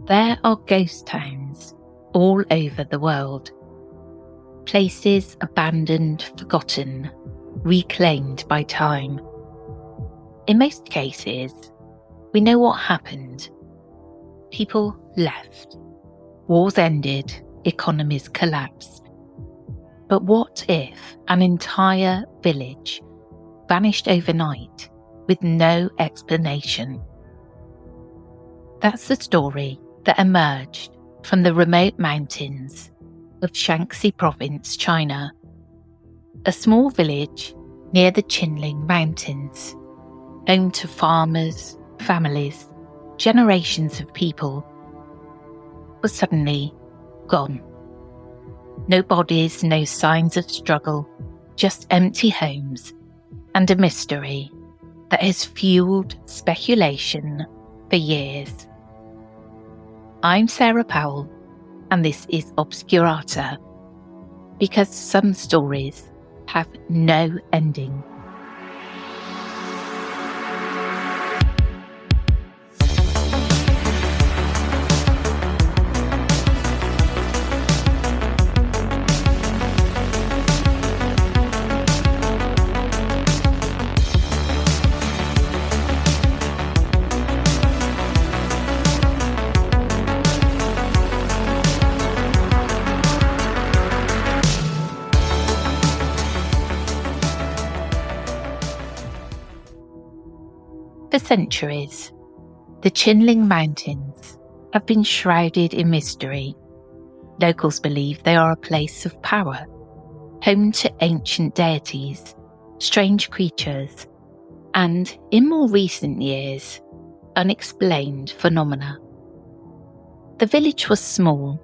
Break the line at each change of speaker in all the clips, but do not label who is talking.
There are ghost towns all over the world. Places abandoned, forgotten, reclaimed by time. In most cases, we know what happened. People left. Wars ended, economies collapsed. But what if an entire village vanished overnight with no explanation? That's the story that emerged from the remote mountains of Shaanxi Province, China, a small village near the Qinling Mountains, home to farmers, families, generations of people, was suddenly gone. No bodies, no signs of struggle, just empty homes and a mystery that has fueled speculation for years. I'm Sarah Powell, and this is Obscurata, because some stories have no ending. For centuries, the Qinling Mountains have been shrouded in mystery. Locals believe they are a place of power, home to ancient deities, strange creatures, and, in more recent years, unexplained phenomena. The village was small,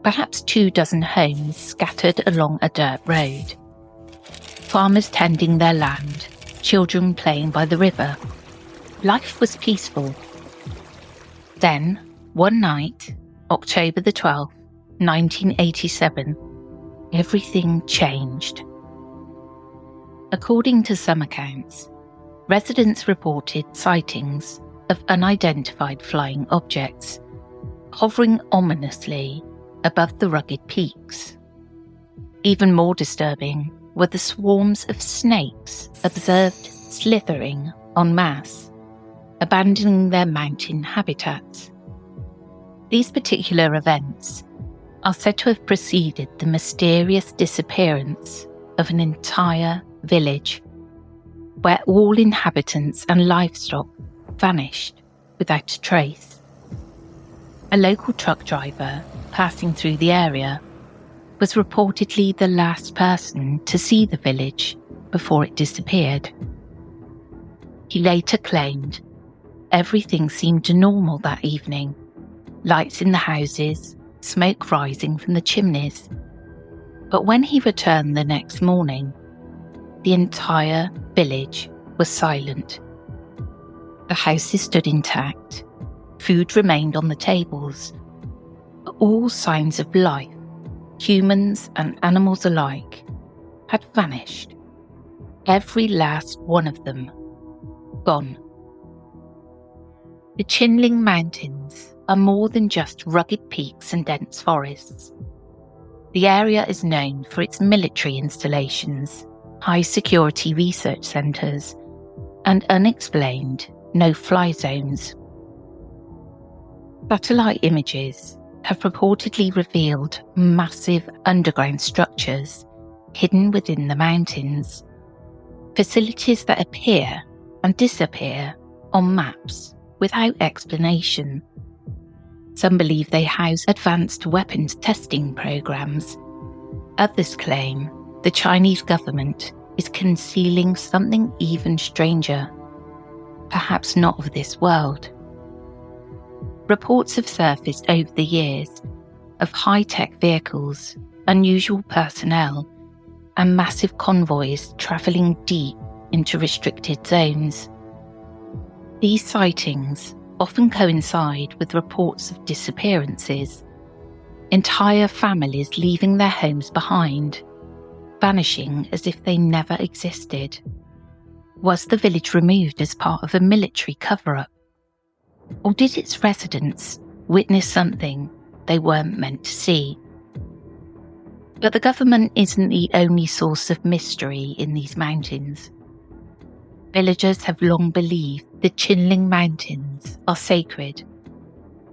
perhaps 24 homes scattered along a dirt road. Farmers tending their land, children playing by the river. Life was peaceful. Then, one night, October the 12th, 1987, everything changed. According to some accounts, residents reported sightings of unidentified flying objects hovering ominously above the rugged peaks. Even more disturbing were the swarms of snakes observed slithering en masse, abandoning their mountain habitats. These particular events are said to have preceded the mysterious disappearance of an entire village, where all inhabitants and livestock vanished without a trace. A local truck driver passing through the area was reportedly the last person to see the village before it disappeared. He later claimed everything seemed normal that evening. Lights in the houses, smoke rising from the chimneys. But when he returned the next morning, the entire village was silent. The houses stood intact, food remained on the tables, but all signs of life, humans and animals alike, had vanished. Every last one of them gone. The Qinling Mountains are more than just rugged peaks and dense forests. The area is known for its military installations, high-security research centres, and unexplained no-fly zones. Satellite images have purportedly revealed massive underground structures hidden within the mountains, facilities that appear and disappear on maps without explanation. Some believe they house advanced weapons testing programs. Others claim the Chinese government is concealing something even stranger, perhaps not of this world. Reports have surfaced over the years of high-tech vehicles, unusual personnel, and massive convoys travelling deep into restricted zones. These sightings often coincide with reports of disappearances, entire families leaving their homes behind, vanishing as if they never existed. Was the village removed as part of a military cover-up? Or did its residents witnessed something they weren't meant to see. But the government isn't the only source of mystery in these mountains. Villagers have long believed the Qinling Mountains are sacred,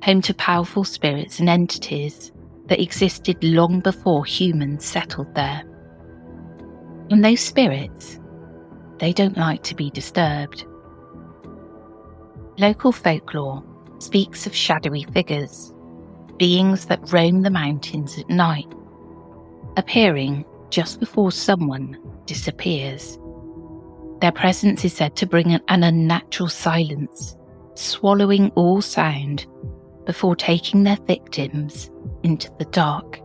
home to powerful spirits and entities that existed long before humans settled there. And those spirits, they don't like to be disturbed. Local folklore speaks of shadowy figures, beings that roam the mountains at night, appearing just before someone disappears. Their presence is said to bring an unnatural silence, swallowing all sound before taking their victims into the dark.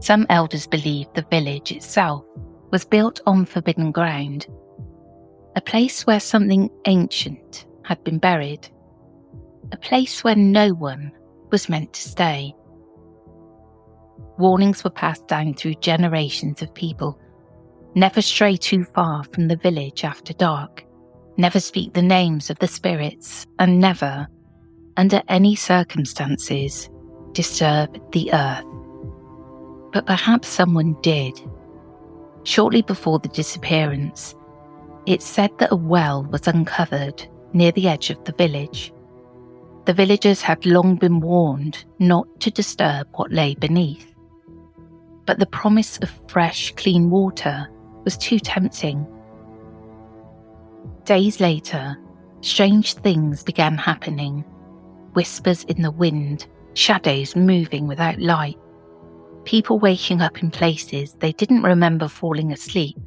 Some elders believe the village itself was built on forbidden ground, a place where something ancient had been buried, a place where no one was meant to stay. Warnings were passed down through generations of people. Never stray too far from the village after dark. Never speak the names of the spirits, and never, under any circumstances, disturb the earth. But perhaps someone did. Shortly before the disappearance, it's said that a well was uncovered near the edge of the village. The villagers had long been warned not to disturb what lay beneath. But the promise of fresh, clean water was too tempting. Days later, strange things began happening. Whispers in the wind, shadows moving without light, people waking up in places they didn't remember falling asleep.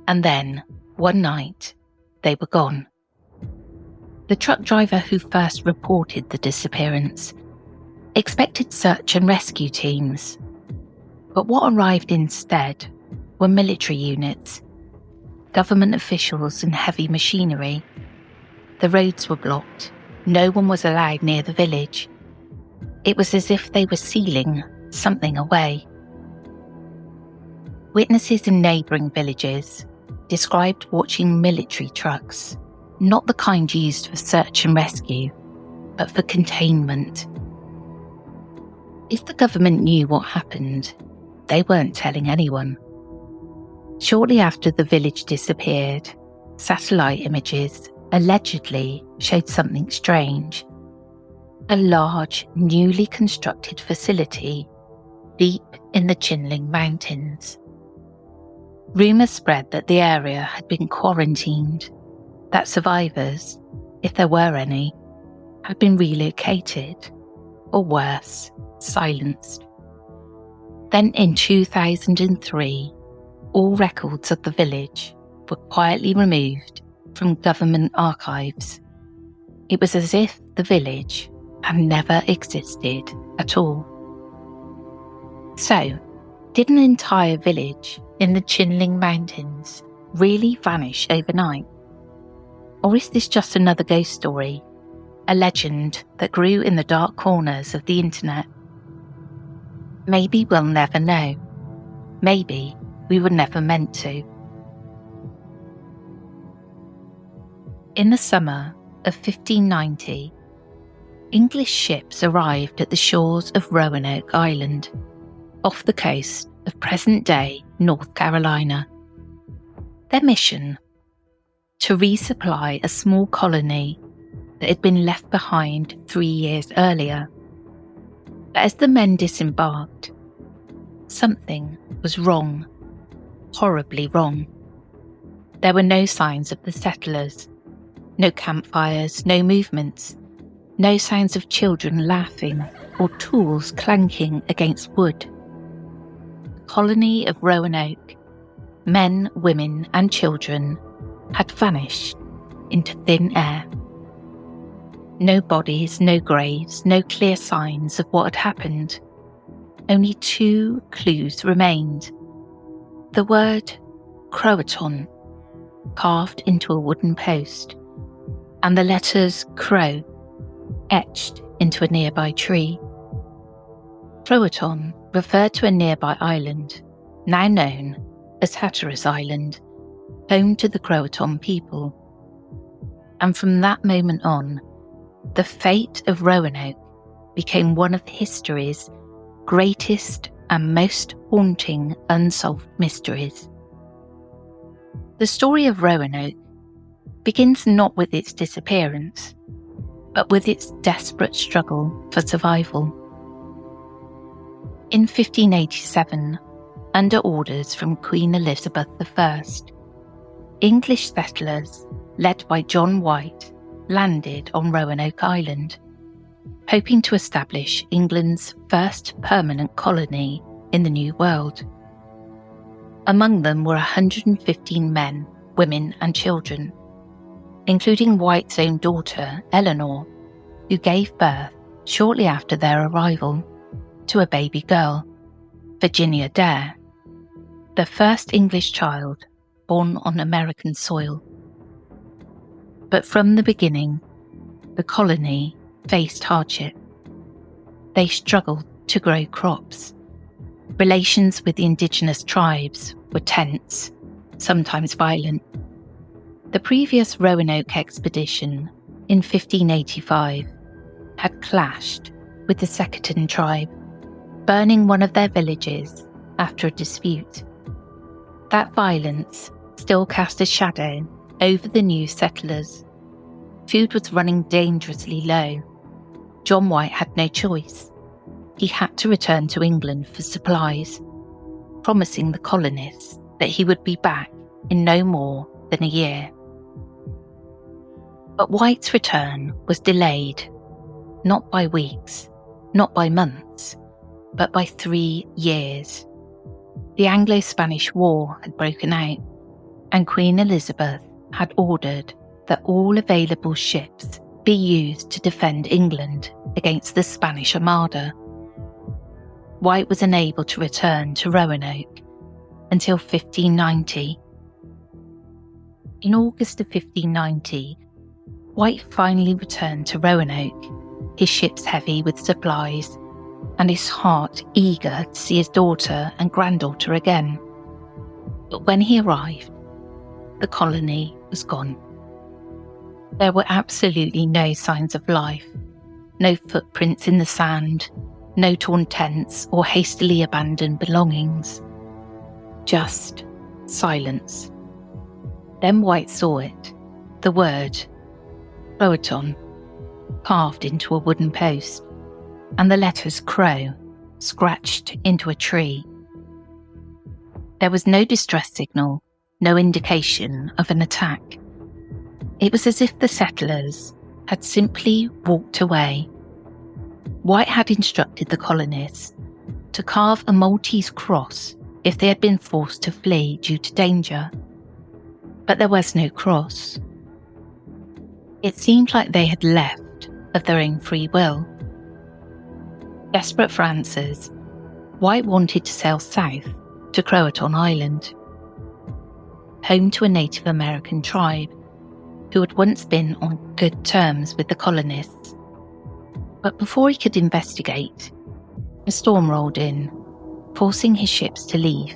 And then, one night, they were gone. The truck driver who first reported the disappearance expected search and rescue teams. But what arrived instead were military units, government officials and heavy machinery. The roads were blocked. No one was allowed near the village. It was as if they were sealing something away. Witnesses in neighbouring villages described watching military trucks, not the kind used for search and rescue, but for containment. If the government knew what happened, they weren't telling anyone. Shortly after the village disappeared, satellite images allegedly showed something strange. A large, newly constructed facility deep in the Qinling Mountains. Rumours spread that the area had been quarantined, that survivors, if there were any, had been relocated, or worse, silenced. Then in 2003, all records of the village were quietly removed from government archives. It was as if the village had never existed at all. So, did an entire village in the Qinling Mountains really vanish overnight? Or is this just another ghost story, a legend that grew in the dark corners of the internet? Maybe we'll never know. Maybe we were never meant to. In the summer of 1590, English ships arrived at the shores of Roanoke Island, off the coast of present-day North Carolina. Their mission? To resupply a small colony that had been left behind 3 years earlier. But as the men disembarked, something was wrong, horribly wrong. There were no signs of the settlers, no campfires, no movements, no sounds of children laughing or tools clanking against wood. The colony of Roanoke, men, women and children, had vanished into thin air. No bodies, no graves, no clear signs of what had happened. Only 2 clues remained. The word Croatoan, carved into a wooden post, and the letters Crow, etched into a nearby tree. Croatoan referred to a nearby island, now known as Hatteras Island, home to the Croatoan people. And from that moment on, the fate of Roanoke became one of history's greatest and most haunting unsolved mysteries. The story of Roanoke begins not with its disappearance, but with its desperate struggle for survival. In 1587, under orders from Queen Elizabeth I, English settlers, led by John White, landed on Roanoke Island, hoping to establish England's first permanent colony in the New World. Among them were 115 men, women and children, including White's own daughter, Eleanor, who gave birth shortly after their arrival to a baby girl, Virginia Dare, the first English child born on American soil. But from the beginning, the colony faced hardship. They struggled to grow crops. Relations with the indigenous tribes were tense, sometimes violent. The previous Roanoke expedition in 1585 had clashed with the Secotine tribe, burning one of their villages after a dispute. That violence still cast a shadow over the new settlers. Food was running dangerously low. John White had no choice. He had to return to England for supplies, promising the colonists that he would be back in no more than a year. But White's return was delayed, not by weeks, not by months, but by 3 years. The Anglo-Spanish War had broken out, and Queen Elizabeth had ordered that all available ships be used to defend England against the Spanish Armada. White was unable to return to Roanoke until 1590. In August of 1590, White finally returned to Roanoke, his ships heavy with supplies, and his heart eager to see his daughter and granddaughter again. But when he arrived, the colony was gone. There were absolutely no signs of life, no footprints in the sand, no torn tents or hastily abandoned belongings. Just silence. Then White saw it, the word, Croatoan, carved into a wooden post, and the letters Crow scratched into a tree. There was no distress signal, no indication of an attack. It was as if the settlers had simply walked away. White had instructed the colonists to carve a Maltese cross if they had been forced to flee due to danger. But there was no cross. It seemed like they had left of their own free will. Desperate for answers, White wanted to sail south to Croatoan Island, home to a Native American tribe who had once been on good terms with the colonists. But before he could investigate, a storm rolled in, forcing his ships to leave.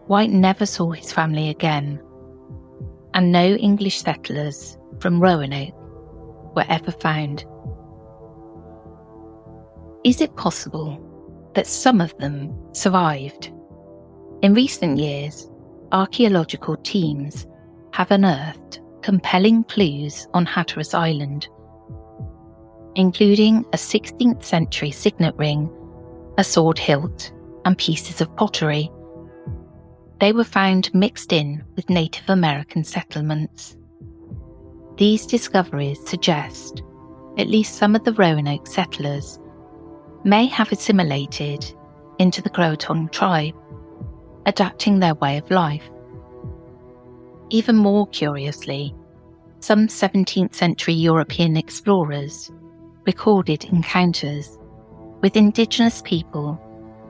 White never saw his family again, and no English settlers from Roanoke were ever found. Is it possible that some of them survived? In recent years, archaeological teams have unearthed compelling clues on Hatteras Island, including a 16th century signet ring, a sword hilt, and pieces of pottery. They were found mixed in with Native American settlements. These discoveries suggest at least some of the Roanoke settlers may have assimilated into the Croatoan tribe, adapting their way of life. Even more curiously, some 17th century European explorers recorded encounters with indigenous people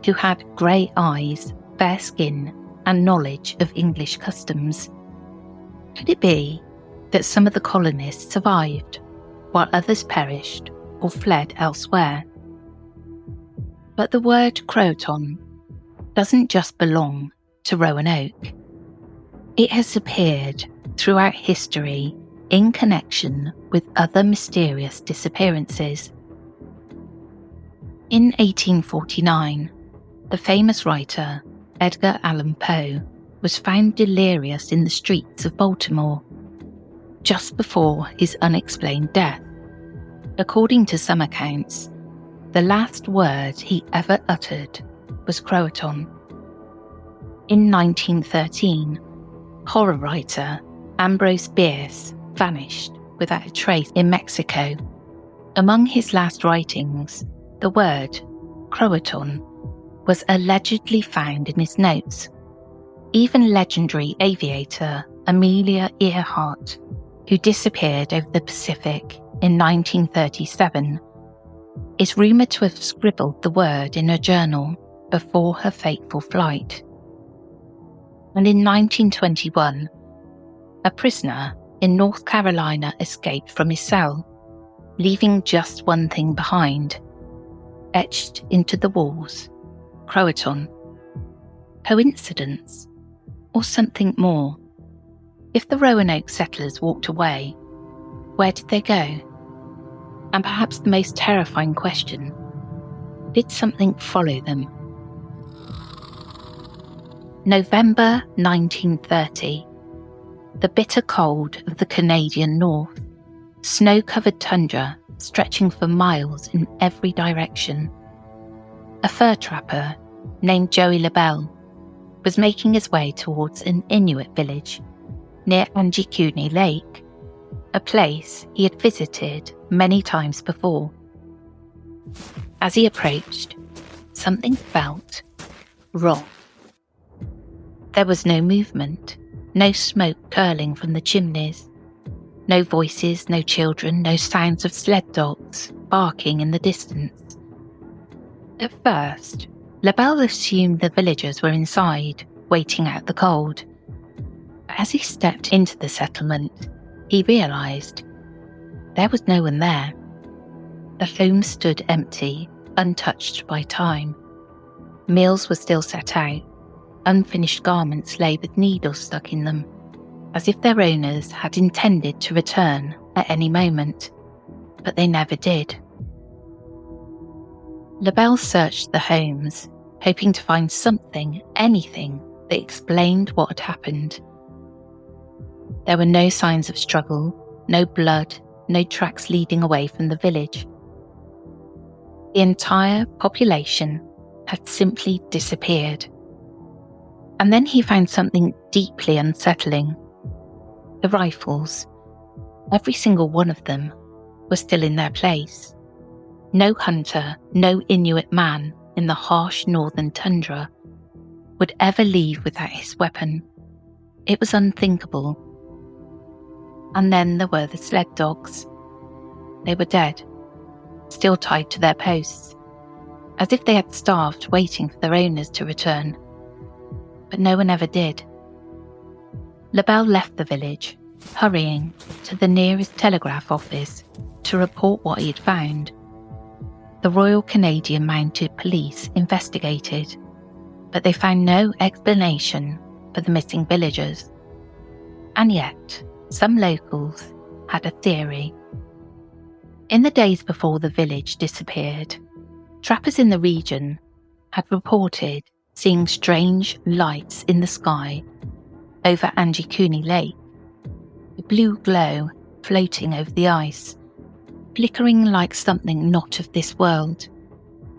who had grey eyes, fair skin, and knowledge of English customs. Could it be that some of the colonists survived while others perished or fled elsewhere? But the word Croatoan doesn't just belong to Roanoke. It has appeared throughout history in connection with other mysterious disappearances. In 1849, the famous writer Edgar Allan Poe was found delirious in the streets of Baltimore, just before his unexplained death. According to some accounts, the last word he ever uttered was Croatoan. In 1913, horror writer Ambrose Bierce vanished without a trace in Mexico. Among his last writings, the word Croatoan was allegedly found in his notes. Even legendary aviator Amelia Earhart, who disappeared over the Pacific in 1937, is rumoured to have scribbled the word in her journal before her fateful flight. And in 1921, a prisoner in North Carolina escaped from his cell, leaving just one thing behind, etched into the walls: Croatoan. Coincidence, or something more? If the Roanoke settlers walked away, where did they go? And perhaps the most terrifying question, did something follow them? November 1930. The bitter cold of the Canadian north, snow-covered tundra stretching for miles in every direction. A fur trapper named Joey LaBelle was making his way towards an Inuit village near Angikuni Lake, a place he had visited many times before. As he approached, something felt wrong. There was no movement, no smoke curling from the chimneys, no voices, no children, no sounds of sled dogs barking in the distance. At first, LaBelle assumed the villagers were inside, waiting out the cold. But as he stepped into the settlement, he realised there was no one there. The home stood empty, untouched by time. Meals were still set out. Unfinished garments lay with needles stuck in them, as if their owners had intended to return at any moment, but they never did. LaBelle searched the homes, hoping to find something, anything, that explained what had happened. There were no signs of struggle, no blood, no tracks leading away from the village. The entire population had simply disappeared. And then he found something deeply unsettling. The rifles, every single one of them, were still in their place. No hunter, no Inuit man in the harsh northern tundra would ever leave without his weapon. It was unthinkable. And then there were the sled dogs. They were dead, still tied to their posts, as if they had starved waiting for their owners to return. But no one ever did. LaBelle left the village, hurrying to the nearest telegraph office to report what he had found. The Royal Canadian Mounted Police investigated, but they found no explanation for the missing villagers. And yet, some locals had a theory. In the days before the village disappeared, trappers in the region had reported seeing strange lights in the sky over Angikuni Lake, a blue glow floating over the ice, flickering like something not of this world.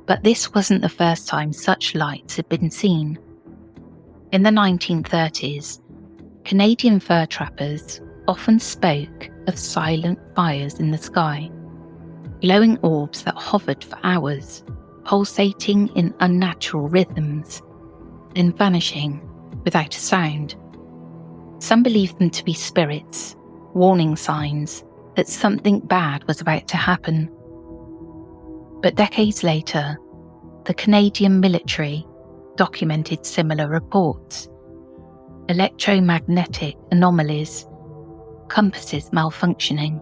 But this wasn't the first time such lights had been seen. In the 1930s, Canadian fur trappers often spoke of silent fires in the sky, glowing orbs that hovered for hours, pulsating in unnatural rhythms, then vanishing without a sound. Some believed them to be spirits, warning signs that something bad was about to happen. But decades later, the Canadian military documented similar reports. Electromagnetic anomalies, compasses malfunctioning,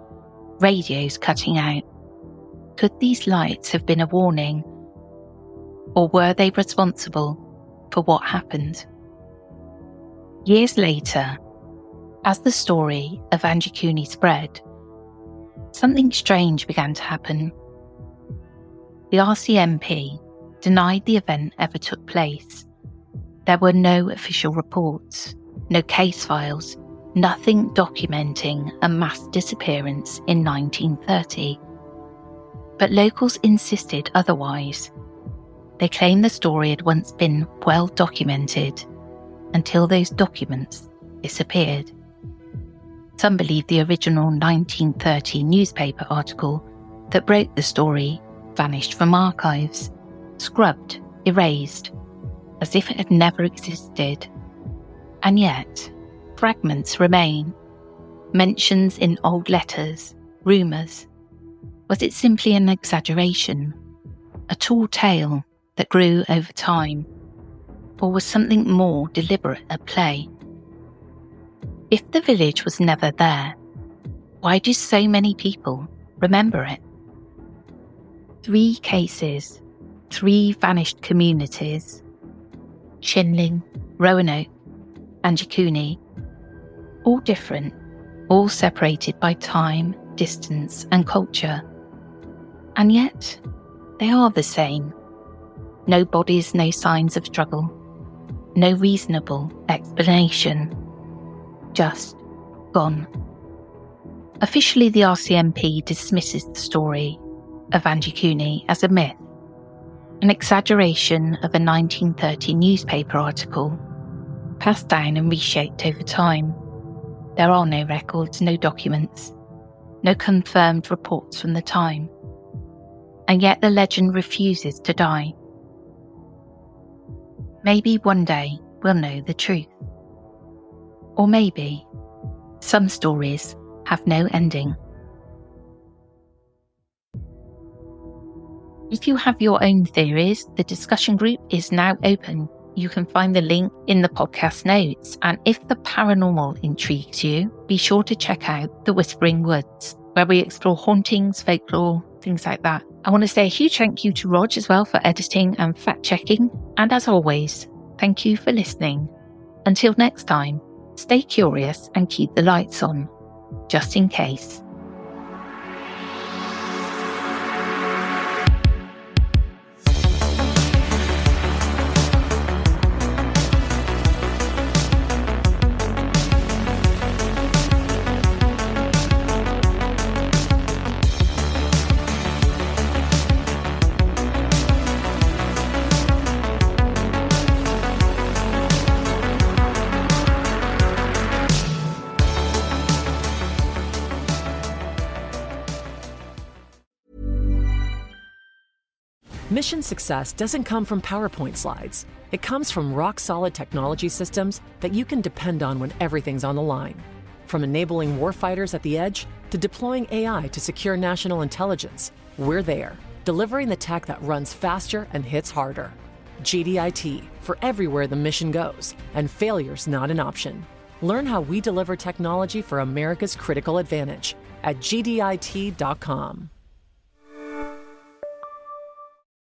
radios cutting out. Could these lights have been a warning? Or were they responsible for what happened? Years later, As the story of Angikuni spread, something strange began to happen. The RCMP denied the event ever took place. There were no official reports, no case files, nothing documenting a mass disappearance in 1930. But locals insisted otherwise. They claimed the story had once been well documented until those documents disappeared. Some believe the original 1930 newspaper article that broke the story vanished from archives, scrubbed, erased, as if it had never existed. And yet, fragments remain, mentions in old letters, rumours. Was it simply an exaggeration, a tall tale that grew over time, or was something more deliberate at play? If the village was never there, why do so many people remember it? 3 cases, 3 vanished communities: Qinling, Roanoke, Angikuni, all different, all separated by time, distance and culture. And yet, they are the same. No bodies, no signs of struggle, no reasonable explanation. Just gone. Officially, the RCMP dismisses the story of Angikuni as a myth, an exaggeration of a 1930 newspaper article, passed down and reshaped over time. There are no records, no documents, no confirmed reports from the time. And yet the legend refuses to die. Maybe one day we'll know the truth. Or maybe some stories have no ending. If you have your own theories, the discussion group is now open. You can find the link in the podcast notes. And if the paranormal intrigues you, be sure to check out The Whispering Woods, where we explore hauntings, folklore, things like that. I want to say a huge thank you to Rog as well for editing and fact-checking. And as always, thank you for listening. Until next time, stay curious and keep the lights on, just in case.
Mission success doesn't come from PowerPoint slides. It comes from rock-solid technology systems that you can depend on when everything's on the line. From enabling warfighters at the edge to deploying AI to secure national intelligence, we're there, delivering the tech that runs faster and hits harder. GDIT, for everywhere the mission goes, and failure's not an option. Learn how we deliver technology for America's critical advantage at gdit.com.